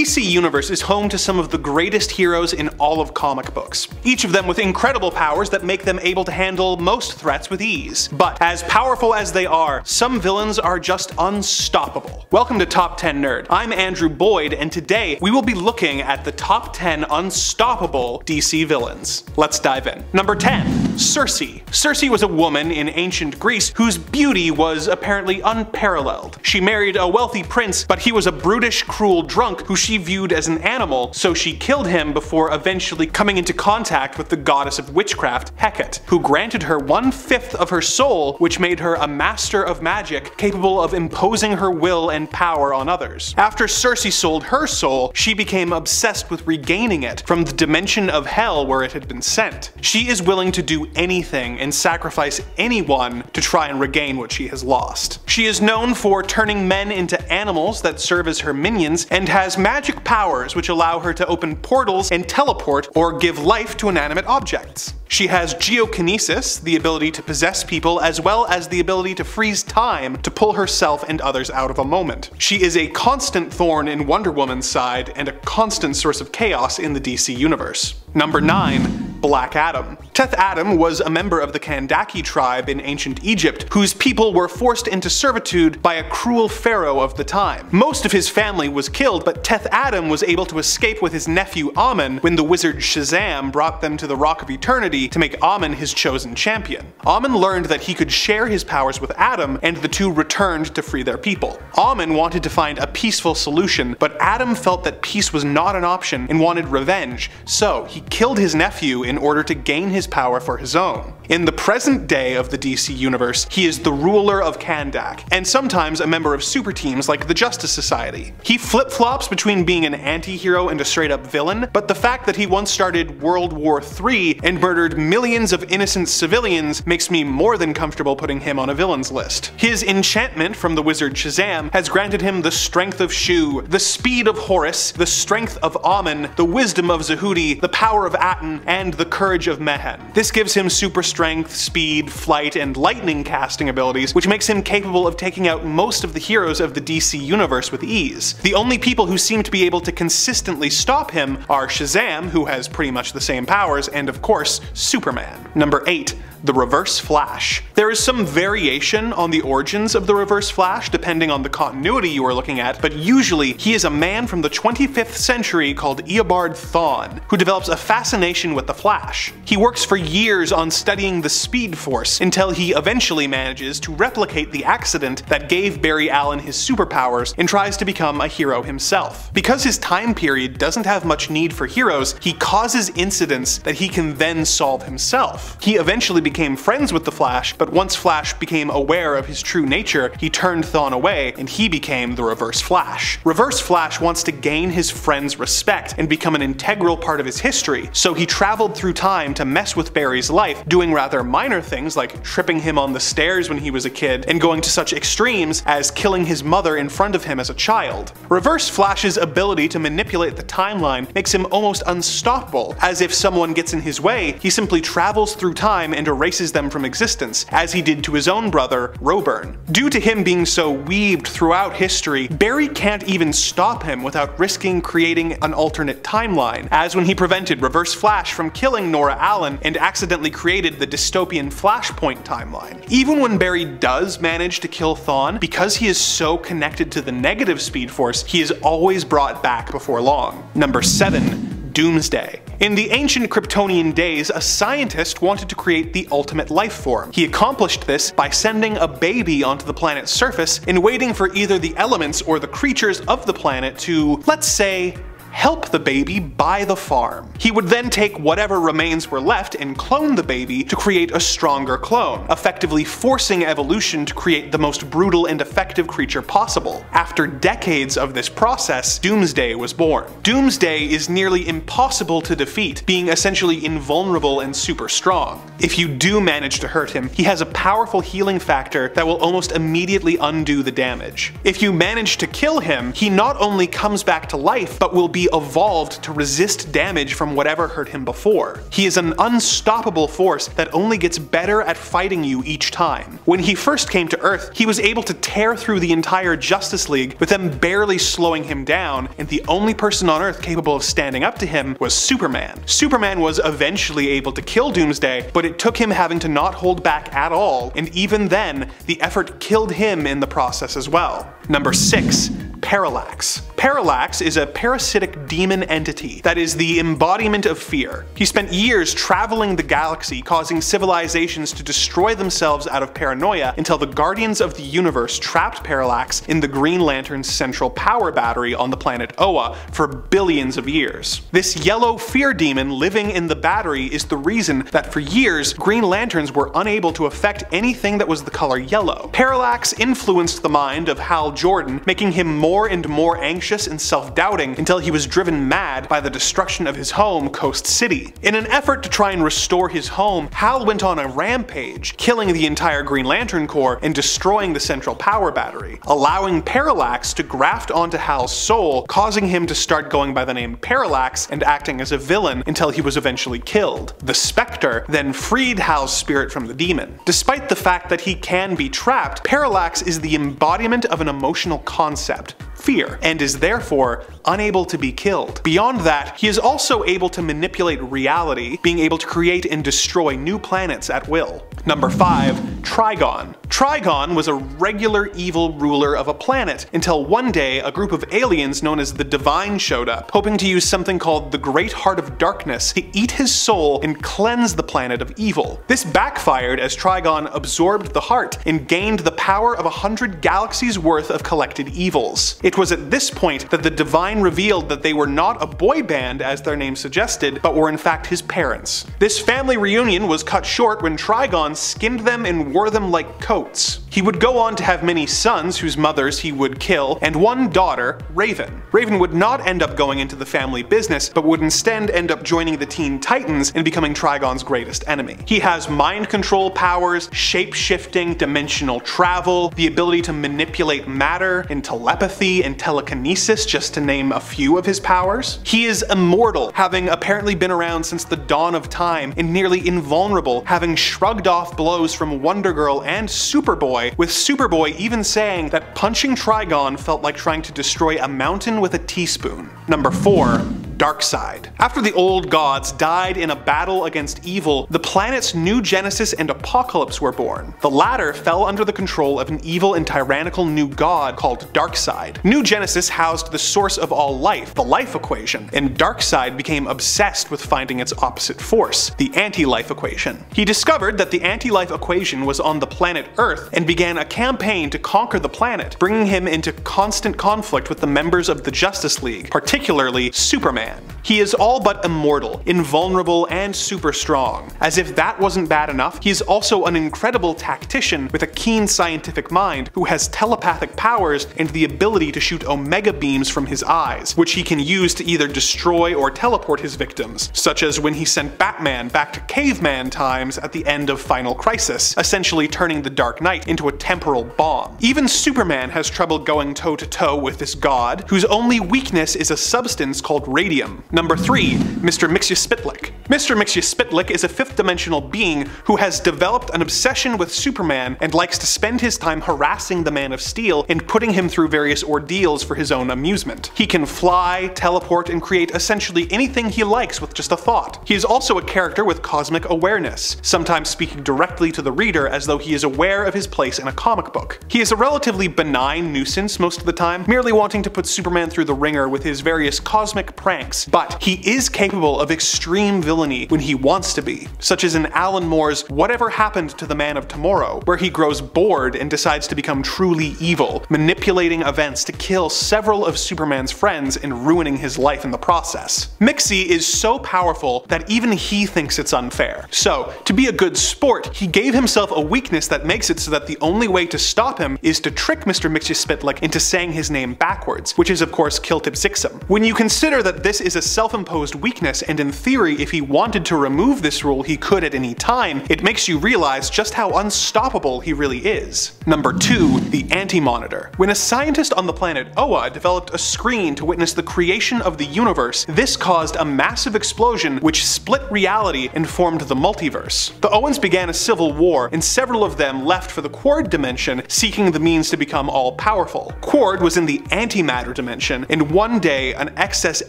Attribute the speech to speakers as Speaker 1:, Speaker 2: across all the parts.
Speaker 1: DC Universe is home to some of the greatest heroes in all of comic books, each of them with incredible powers that make them able to handle most threats with ease. But as powerful as they are, some villains are just unstoppable. Welcome to Top 10 Nerd. I'm Andrew Boyd, and today we will be looking at the top 10 unstoppable DC villains. Let's dive in. Number 10. Circe. Circe was a woman in ancient Greece whose beauty was apparently unparalleled. She married a wealthy prince, but he was a brutish, cruel drunk who she viewed as an animal, so she killed him before eventually coming into contact with the goddess of witchcraft, Hecate, who granted her 1/5 of her soul, which made her a master of magic capable of imposing her will and power on others. After Circe sold her soul, she became obsessed with regaining it from the dimension of hell where it had been sent. She is willing to do anything and sacrifice anyone to try and regain what she has lost. She is known for turning men into animals that serve as her minions, and has magic powers which allow her to open portals and teleport or give life to inanimate objects. She has geokinesis, the ability to possess people, as well as the ability to freeze time to pull herself and others out of a moment. She is a constant thorn in Wonder Woman's side and a constant source of chaos in the DC universe. Number 9. Black Adam. Teth Adam was a member of the Kandaki tribe in ancient Egypt, whose people were forced into servitude by a cruel pharaoh of the time. Most of his family was killed, but Teth Adam was able to escape with his nephew Amun when the wizard Shazam brought them to the Rock of Eternity to make Amun his chosen champion. Amun learned that he could share his powers with Adam, and the two returned to free their people. Amun wanted to find a peaceful solution, but Adam felt that peace was not an option and wanted revenge, so he killed his nephew in order to gain his power for his own. In the present day of the DC universe, he is the ruler of Kandak, and sometimes a member of super teams like the Justice Society. He flip-flops between being an anti-hero and a straight-up villain, but the fact that he once started World War III and murdered millions of innocent civilians makes me more than comfortable putting him on a villain's list. His enchantment from the wizard Shazam has granted him the strength of Shu, the speed of Horus, the strength of Amun, the wisdom of Zehudi, the power of Aten, and the courage of Mehen. This gives him super strength, speed, flight, and lightning casting abilities, which makes him capable of taking out most of the heroes of the DC universe with ease. The only people who seem to be able to consistently stop him are Shazam, who has pretty much the same powers, and of course, Superman. Number 8. The Reverse Flash. There is some variation on the origins of the Reverse Flash depending on the continuity you are looking at, but usually he is a man from the 25th century called Eobard Thawne, who develops a fascination with the Flash. He works for years on studying the Speed Force until he eventually manages to replicate the accident that gave Barry Allen his superpowers and tries to become a hero himself. Because his time period doesn't have much need for heroes, he causes incidents that he can then solve himself. He eventually became friends with the Flash, but once Flash became aware of his true nature, he turned Thawne away and he became the Reverse Flash. Reverse Flash wants to gain his friend's respect and become an integral part of his history, so he traveled through time to mess with Barry's life, doing rather minor things like tripping him on the stairs when he was a kid and going to such extremes as killing his mother in front of him as a child. Reverse Flash's ability to manipulate the timeline makes him almost unstoppable, as if someone gets in his way, he simply travels through time and erases them from existence, as he did to his own brother, Roburn. Due to him being so weaved throughout history, Barry can't even stop him without risking creating an alternate timeline, as when he prevented Reverse Flash from killing Nora Allen and accidentally created the dystopian Flashpoint timeline. Even when Barry does manage to kill Thawne, because he is so connected to the negative Speed Force, he is always brought back before long. Number 7. Doomsday. In the ancient Kryptonian days, a scientist wanted to create the ultimate life form. He accomplished this by sending a baby onto the planet's surface and waiting for either the elements or the creatures of the planet to, let's say, help the baby buy the farm. He would then take whatever remains were left and clone the baby to create a stronger clone, effectively forcing evolution to create the most brutal and effective creature possible. After decades of this process, Doomsday was born. Doomsday is nearly impossible to defeat, being essentially invulnerable and super strong. If you do manage to hurt him, he has a powerful healing factor that will almost immediately undo the damage. If you manage to kill him, he not only comes back to life, but will be he evolved to resist damage from whatever hurt him before. He is an unstoppable force that only gets better at fighting you each time. When he first came to Earth, he was able to tear through the entire Justice League with them barely slowing him down, and the only person on Earth capable of standing up to him was Superman. Superman was eventually able to kill Doomsday, but it took him having to not hold back at all, and even then, the effort killed him in the process as well. Number 6. Parallax. Parallax is a parasitic demon entity that is the embodiment of fear. He spent years traveling the galaxy, causing civilizations to destroy themselves out of paranoia until the Guardians of the Universe trapped Parallax in the Green Lantern's central power battery on the planet Oa for billions of years. This yellow fear demon living in the battery is the reason that for years Green Lanterns were unable to affect anything that was the color yellow. Parallax influenced the mind of Hal Jordan, making him more and more anxious and self-doubting until he was driven mad by the destruction of his home, Coast City. In an effort to try and restore his home, Hal went on a rampage, killing the entire Green Lantern Corps and destroying the central power battery, allowing Parallax to graft onto Hal's soul, causing him to start going by the name Parallax and acting as a villain until he was eventually killed. The Spectre then freed Hal's spirit from the demon. Despite the fact that he can be trapped, Parallax is the embodiment of an emotional concept, fear, and is therefore unable to be killed. Beyond that, he is also able to manipulate reality, being able to create and destroy new planets at will. Number 5. Trigon. Trigon was a regular evil ruler of a planet, until one day a group of aliens known as the Divine showed up, hoping to use something called the Great Heart of Darkness to eat his soul and cleanse the planet of evil. This backfired as Trigon absorbed the heart and gained the power of 100 galaxies worth of collected evils. It was at this point that the Divine revealed that they were not a boy band as their name suggested, but were in fact his parents. This family reunion was cut short when Trigon skinned them and wore them like coats. He would go on to have many sons whose mothers he would kill, and one daughter, Raven. Raven would not end up going into the family business, but would instead end up joining the Teen Titans and becoming Trigon's greatest enemy. He has mind control powers, shape-shifting, dimensional travel, the ability to manipulate matter, and telepathy and telekinesis, just to name a few of his powers. He is immortal, having apparently been around since the dawn of time, and nearly invulnerable, having shrugged off blows from Wonder Girl and Superboy, with Superboy even saying that punching Trigon felt like trying to destroy a mountain with a teaspoon. Number 4. Darkseid. After the old gods died in a battle against evil, the planets New Genesis and Apocalypse were born. The latter fell under the control of an evil and tyrannical new god called Darkseid. New Genesis housed the source of all life, the life equation, and Darkseid became obsessed with finding its opposite force, the anti-life equation. He discovered that the anti-life equation was on the planet Earth and began a campaign to conquer the planet, bringing him into constant conflict with the members of the Justice League, particularly Superman. He is all but immortal, invulnerable, and super strong. As if that wasn't bad enough, he is also an incredible tactician with a keen scientific mind who has telepathic powers and the ability to shoot omega beams from his eyes, which he can use to either destroy or teleport his victims, such as when he sent Batman back to caveman times at the end of Final Crisis, essentially turning the Dark Knight into a temporal bomb. Even Superman has trouble going toe-to-toe with this god, whose only weakness is a substance called radium. Number 3. Mr. Mxyzptlk. Mr. Mxyzptlk is a fifth-dimensional being who has developed an obsession with Superman and likes to spend his time harassing the Man of Steel and putting him through various ordeals for his own amusement. He can fly, teleport, and create essentially anything he likes with just a thought. He is also a character with cosmic awareness, sometimes speaking directly to the reader as though he is aware of his place in a comic book. He is a relatively benign nuisance most of the time, merely wanting to put Superman through the ringer with his various cosmic pranks, but he is capable of extreme villainy when he wants to be, such as in Alan Moore's Whatever Happened to the Man of Tomorrow, where he grows bored and decides to become truly evil, manipulating events to kill several of Superman's friends and ruining his life in the process. Mxy is so powerful that even he thinks it's unfair. So, to be a good sport, he gave himself a weakness that makes it so that the only way to stop him is to trick Mr. Mxyzptlk into saying his name backwards, which is of course Kiltipzixum. When you consider that this is a self-imposed weakness, and in theory if he wanted to remove this rule, he could at any time, it makes you realize just how unstoppable he really is. Number 2. The Anti-Monitor. When a scientist on the planet Oa developed a screen to witness the creation of the universe, this caused a massive explosion which split reality and formed the multiverse. The Oans began a civil war, and several of them left for the Quard dimension, seeking the means to become all-powerful. Quard was in the antimatter dimension, and one day an excess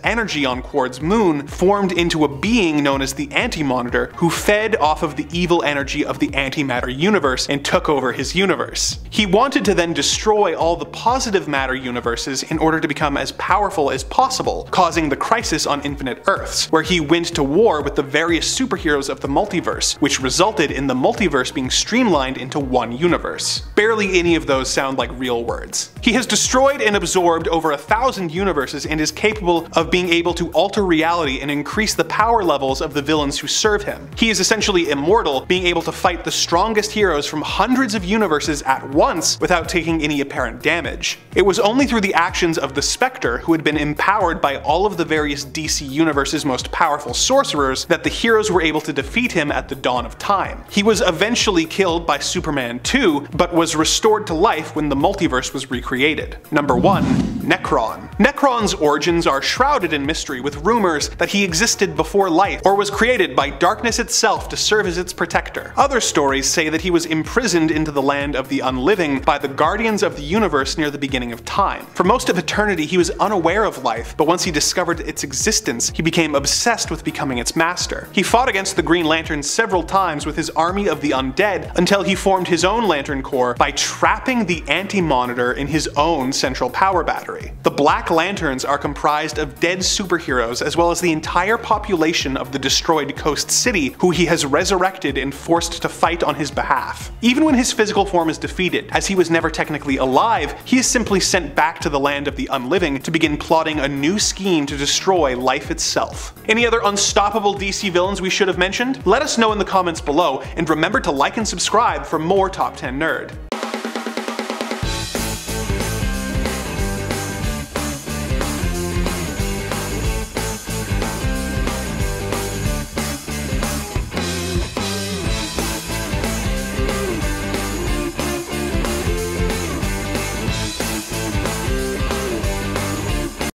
Speaker 1: energy on Quard's moon formed into a being known as the Anti-Monitor, who fed off of the evil energy of the antimatter universe and took over his universe. He wanted to then destroy all the positive matter universes in order to become as powerful as possible, causing the Crisis on Infinite Earths, where he went to war with the various superheroes of the multiverse, which resulted in the multiverse being streamlined into one universe. Barely any of those sound like real words. He has destroyed and absorbed over 1,000 universes and is capable of being able to alter reality and increase the power levels of the villains who serve him. He is essentially immortal, being able to fight the strongest heroes from hundreds of universes at once without taking any apparent damage. It was only through the actions of the Spectre, who had been empowered by all of the various DC Universe's most powerful sorcerers, that the heroes were able to defeat him at the dawn of time. He was eventually killed by Superman 2, but was restored to life when the multiverse was recreated. Number 1. Nekron. Nekron's origins are shrouded in mystery, with rumors that he existed before life, or was created by darkness itself to serve as its protector. Other stories say that he was imprisoned into the land of the unliving by the Guardians of the Universe near the beginning of time. For most of eternity he was unaware of life, but once he discovered its existence, he became obsessed with becoming its master. He fought against the Green Lantern several times with his army of the undead, until he formed his own Lantern Corps by trapping the Anti-Monitor in his own central power battery. The Black Lanterns are comprised of dead superheroes as well as the entire population of the destroyed Coast City, who he has resurrected and forced to fight on his behalf. Even when his physical form is defeated, as he was never technically alive, he is simply sent back to the land of the unliving to begin plotting a new scheme to destroy life itself. Any other unstoppable DC villains we should have mentioned? Let us know in the comments below, and remember to like and subscribe for more Top 10 Nerd.